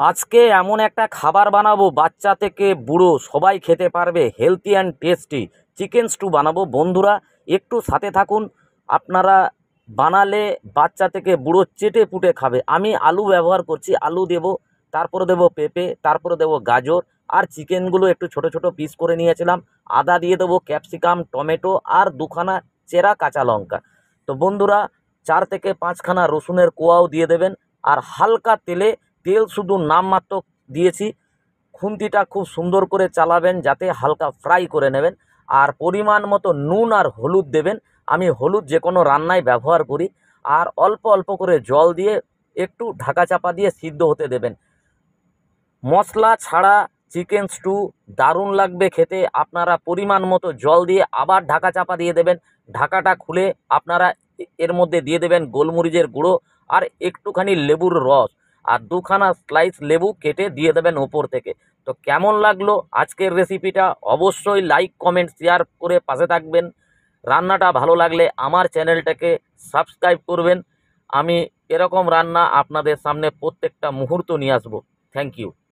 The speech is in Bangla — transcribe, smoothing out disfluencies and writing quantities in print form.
আজকে এমন একটা খাবার বানাবো বাচ্চা থেকে বুড়ো সবাই খেতে পারবে, healthy and tasty chicken stew বানাবো। বন্ধুরা একটু সাথে থাকুন, আপনারা বানালে বাচ্চা থেকে বুড়ো চেটে পুটে খাবে। আমি আলু ব্যবহার করছি, আলু দেব, তারপরে দেব পেঁপে, তারপরে দেব গাজর, আর চিকেনগুলো একটু ছোট ছোট পিস করে নিয়েছিলাম। আদা দিয়ে দেবো, ক্যাপসিকাম, টমেটো আর দুখানা চেরা কাঁচা লঙ্কা। তো বন্ধুরা 4 থেকে 5খানা রসুনের কোয়াও দিয়ে দেবেন। আর হালকা তেলে, তেল শুধু নামমাত্র দিয়েছি, খুন্তিটা খুব সুন্দর করে চালাবেন যাতে হালকা ফ্রাই করে নেবেন। আর পরিমাণ মতো নুন আর হলুদ দেবেন। আমি হলুদ যে কোনো রান্নায় ব্যবহার করি। আর অল্প অল্প করে জল দিয়ে একটু ঢাকা চাপা দিয়ে সিদ্ধ হতে দেবেন। মশলা ছাড়া চিকেন স্টু দারুণ লাগবে খেতে। আপনারা পরিমাণ মতো জল দিয়ে আবার ঢাকা চাপা দিয়ে দেবেন। ঢাকাটা খুলে আপনারা এর মধ্যে দিয়ে দেবেন গোলমরিচের গুঁড়ো আর একটুখানি লেবুর রস, আর 2খানা স্লাইস লেবু কেটে দিয়ে দেবেন ওপর থেকে। তো কেমন লাগলো আজকের রেসিপিটা? অবশ্যই লাইক কমেন্ট শেয়ার করে পাশে থাকবেন। রান্নাটা ভালো লাগলে আমার চ্যানেলটাকে সাবস্ক্রাইব করবেন। আমি এরকম রান্না আপনাদের সামনে প্রত্যেকটা মুহূর্ত নিয়ে আসবো। Thank you.